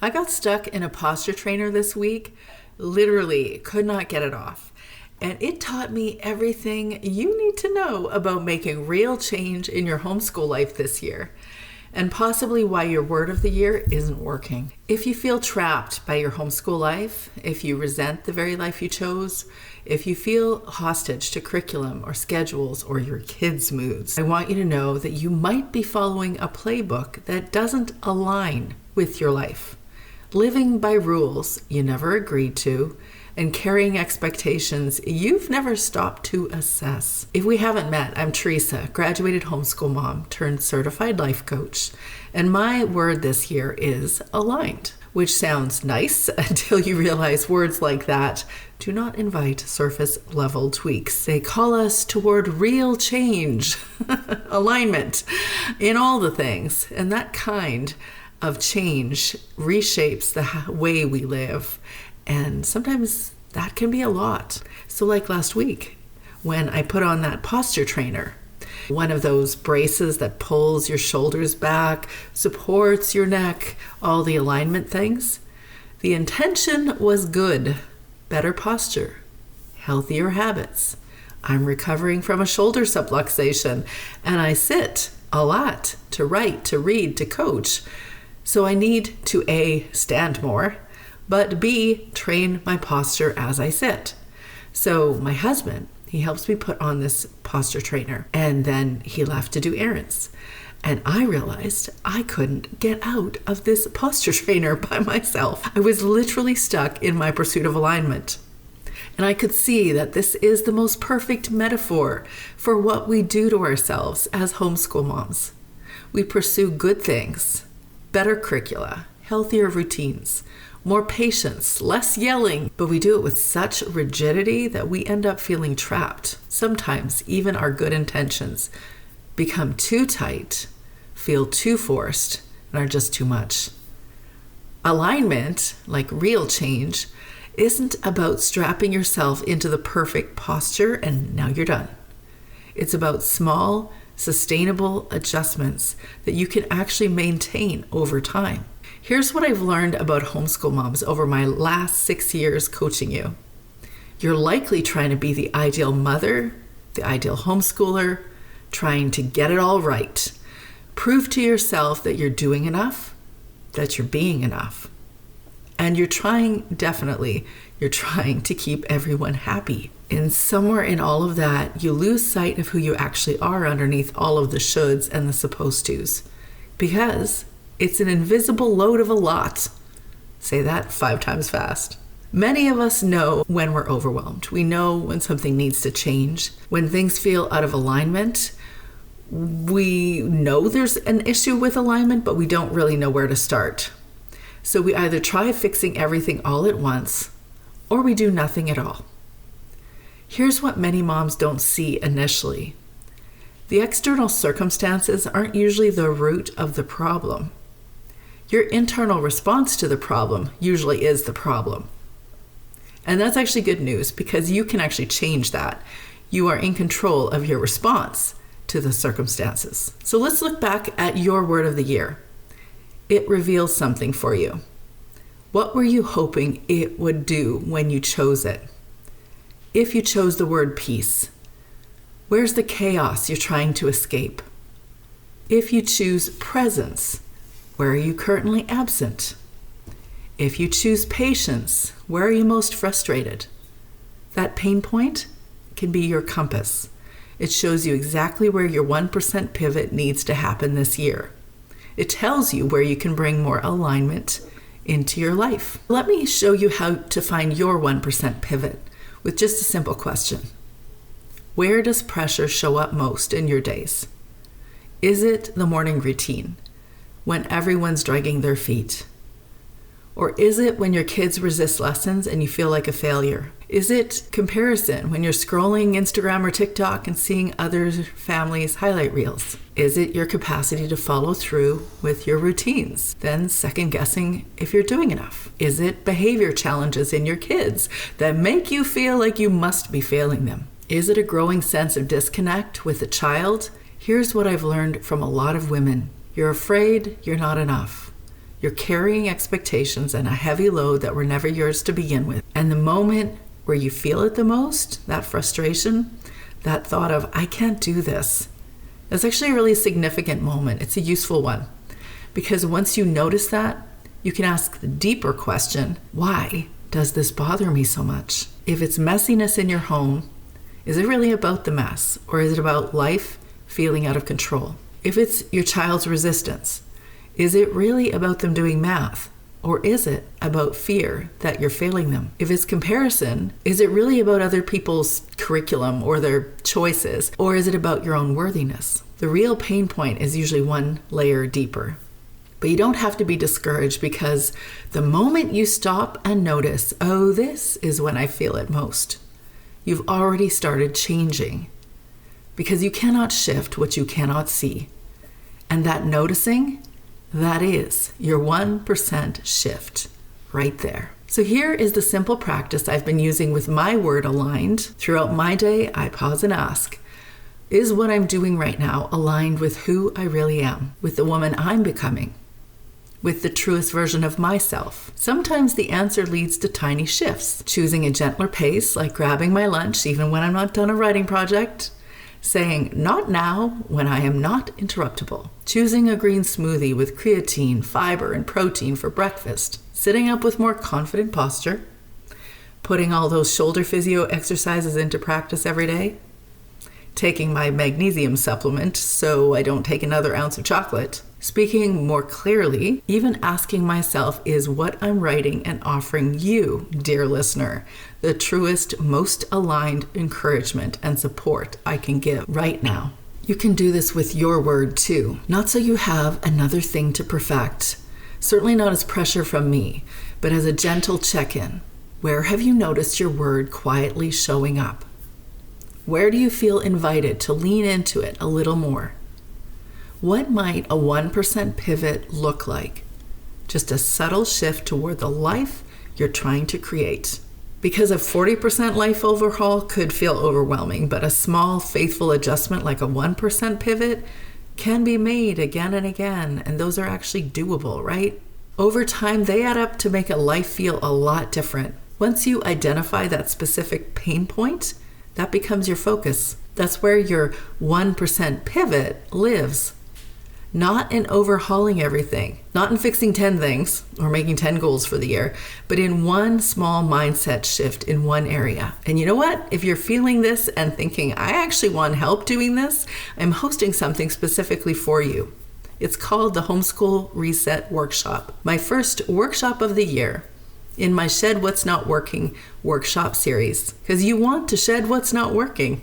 I got stuck in a posture trainer this week, literally could not get it off. And it taught me everything you need to know about making real change in your homeschool life this year, and possibly why your word of the year isn't working. If you feel trapped by your homeschool life, if you resent the very life you chose, if you feel hostage to curriculum or schedules or your kids' moods, I want you to know that you might be following a playbook that doesn't align with your life. Living by rules you never agreed to, and carrying expectations you've never stopped to assess. If we haven't met, I'm Teresa, graduated homeschool mom turned certified life coach, and my word this year is aligned, which sounds nice until you realize words like that do not invite surface level tweaks. They call us toward real change, alignment in all the things, and that kind of change reshapes the way we live. And sometimes that can be a lot. So like last week, when I put on that posture trainer, one of those braces that pulls your shoulders back, supports your neck, all the alignment things, the intention was good. Better posture, healthier habits. I'm recovering from a shoulder subluxation, and I sit a lot to write, to read, to coach. So I need to A, stand more, but B, train my posture as I sit. So my husband, he helps me put on this posture trainer, and then he left to do errands. And I realized I couldn't get out of this posture trainer by myself. I was literally stuck in my pursuit of alignment. And I could see that this is the most perfect metaphor for what we do to ourselves as homeschool moms. We pursue good things, better curricula, healthier routines, more patience, less yelling, but we do it with such rigidity that we end up feeling trapped. Sometimes even our good intentions become too tight, feel too forced, and are just too much. Alignment, like real change, isn't about strapping yourself into the perfect posture and now you're done. It's about small, sustainable adjustments that you can actually maintain over time. Here's what I've learned about homeschool moms over my last 6 years coaching you. You're likely trying to be the ideal mother, the ideal homeschooler, trying to get it all right. Prove to yourself that you're doing enough, that you're being enough. And you're trying to keep everyone happy. And somewhere in all of that, you lose sight of who you actually are underneath all of the shoulds and the supposed tos. Because it's an invisible load of a lot. Say that 5 times fast. Many of us know when we're overwhelmed. We know when something needs to change. When things feel out of alignment, we know there's an issue with alignment, but we don't really know where to start. So we either try fixing everything all at once, or we do nothing at all. Here's what many moms don't see initially. The external circumstances aren't usually the root of the problem. Your internal response to the problem usually is the problem. And that's actually good news because you can actually change that. You are in control of your response to the circumstances. So let's look back at your word of the year. It reveals something for you. What were you hoping it would do when you chose it? If you chose the word peace, where's the chaos you're trying to escape? If you choose presence, where are you currently absent? If you choose patience, where are you most frustrated? That pain point can be your compass. It shows you exactly where your 1% pivot needs to happen this year. It tells you where you can bring more alignment into your life. Let me show you how to find your 1% pivot with just a simple question. Where does pressure show up most in your days? Is it the morning routine, when everyone's dragging their feet? Or is it when your kids resist lessons and you feel like a failure? Is it comparison when you're scrolling Instagram or TikTok and seeing other families' highlight reels? Is it your capacity to follow through with your routines, then second guessing if you're doing enough? Is it behavior challenges in your kids that make you feel like you must be failing them? Is it a growing sense of disconnect with a child? Here's what I've learned from a lot of women. You're afraid you're not enough. You're carrying expectations and a heavy load that were never yours to begin with. And the moment where you feel it the most, that frustration, that thought of, I can't do this, that's actually a really significant moment. It's a useful one. Because once you notice that, you can ask the deeper question, why does this bother me so much? If it's messiness in your home, is it really about the mess, or is it about life feeling out of control? If it's your child's resistance, is it really about them doing math, or is it about fear that you're failing them? If it's comparison, is it really about other people's curriculum or their choices, or is it about your own worthiness? The real pain point is usually one layer deeper. But you don't have to be discouraged, because the moment you stop and notice, oh, this is when I feel it most, you've already started changing, because you cannot shift what you cannot see. And that noticing, that is your 1% shift right there. So here is the simple practice I've been using with my word aligned. Throughout my day, I pause and ask, is what I'm doing right now aligned with who I really am, with the woman I'm becoming, with the truest version of myself? Sometimes the answer leads to tiny shifts, choosing a gentler pace, like grabbing my lunch even when I'm not done a writing project, saying not now when I am not interruptible, choosing a green smoothie with creatine, fiber, and protein for breakfast, sitting up with more confident posture, putting all those shoulder physio exercises into practice every day, taking my magnesium supplement so I don't take another ounce of chocolate, speaking more clearly, even asking myself, is what I'm writing and offering you, dear listener, the truest, most aligned encouragement and support I can give right now? You can do this with your word too, not so you have another thing to perfect, certainly not as pressure from me, but as a gentle check-in. Where have you noticed your word quietly showing up? Where do you feel invited to lean into it a little more? What might a 1% pivot look like? Just a subtle shift toward the life you're trying to create. Because a 40% life overhaul could feel overwhelming, but a small, faithful adjustment like a 1% pivot can be made again and again, and those are actually doable, right? Over time, they add up to make a life feel a lot different. Once you identify that specific pain point, that becomes your focus. That's where your 1% pivot lives. Not in overhauling everything, not in fixing 10 things or making 10 goals for the year, but in one small mindset shift in one area. And you know what? If you're feeling this and thinking, I actually want help doing this, I'm hosting something specifically for you. It's called the Homeschool Reset Workshop, my first workshop of the year in my Shed What's Not Working workshop series, because you want to shed what's not working.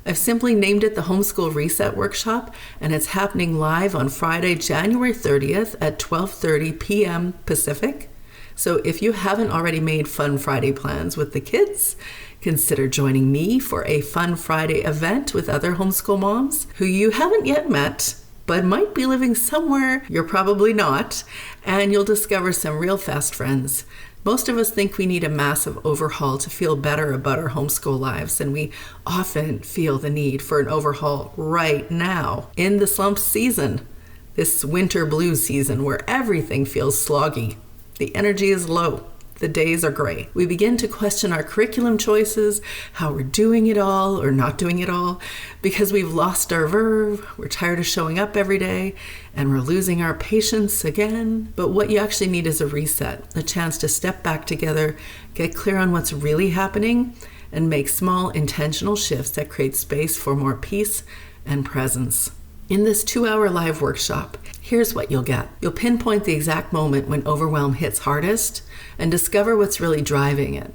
I've simply named it the Homeschool Reset Workshop, and it's happening live on Friday, January 30th at 12:30 p.m. Pacific. So if you haven't already made Fun Friday plans with the kids, consider joining me for a Fun Friday event with other homeschool moms who you haven't yet met, but might be living somewhere you're probably not, and you'll discover some real fast friends. Most of us think we need a massive overhaul to feel better about our homeschool lives, and we often feel the need for an overhaul right now in the slump season, this winter blues season where everything feels sloggy. The energy is low. The days are gray. We begin to question our curriculum choices, how we're doing it all or not doing it all, because we've lost our verve, we're tired of showing up every day, and we're losing our patience again. But what you actually need is a reset, a chance to step back together, get clear on what's really happening, and make small intentional shifts that create space for more peace and presence. In this 2-hour live workshop, here's what you'll get. You'll pinpoint the exact moment when overwhelm hits hardest and discover what's really driving it.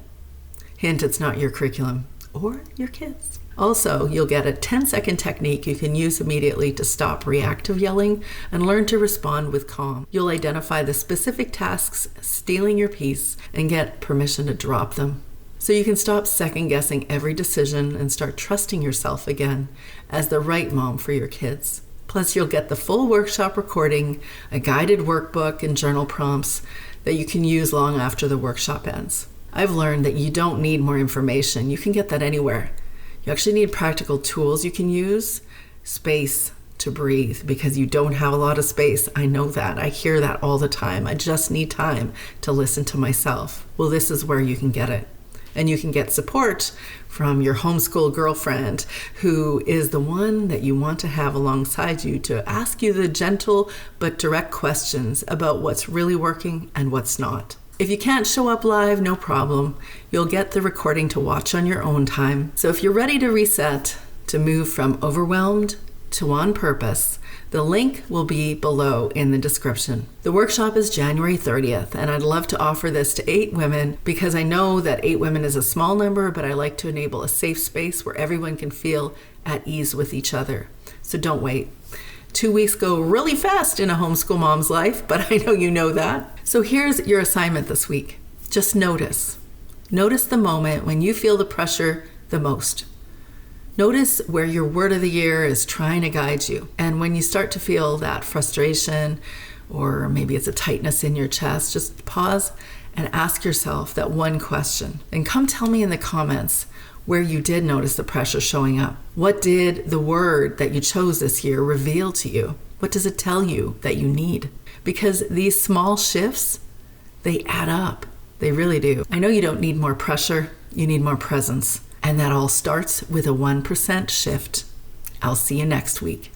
Hint, it's not your curriculum or your kids. Also, you'll get a 10-second technique you can use immediately to stop reactive yelling and learn to respond with calm. You'll identify the specific tasks stealing your peace and get permission to drop them, so you can stop second-guessing every decision and start trusting yourself again as the right mom for your kids. Plus, you'll get the full workshop recording, a guided workbook, and journal prompts that you can use long after the workshop ends. I've learned that you don't need more information. You can get that anywhere. You actually need practical tools you can use, space, to breathe because you don't have a lot of space. I know that. I hear that all the time. I just need time to listen to myself. Well, this is where you can get it. And you can get support from your homeschool girlfriend, who is the one that you want to have alongside you to ask you the gentle but direct questions about what's really working and what's not. If you can't show up live, no problem. You'll get the recording to watch on your own time. So if you're ready to reset, to move from overwhelmed to on purpose, the link will be below in the description. The workshop is January 30th, and I'd love to offer this to 8 women because I know that 8 women is a small number, but I like to enable a safe space where everyone can feel at ease with each other. So don't wait. 2 weeks go really fast in a homeschool mom's life, but I know you know that. So here's your assignment this week. Just notice. Notice the moment when you feel the pressure the most. Notice where your word of the year is trying to guide you. And when you start to feel that frustration, or maybe it's a tightness in your chest, just pause and ask yourself that one question. And come tell me in the comments where you did notice the pressure showing up. What did the word that you chose this year reveal to you? What does it tell you that you need? Because these small shifts, they add up. They really do. I know you don't need more pressure, you need more presence. And that all starts with a 1% shift. I'll see you next week.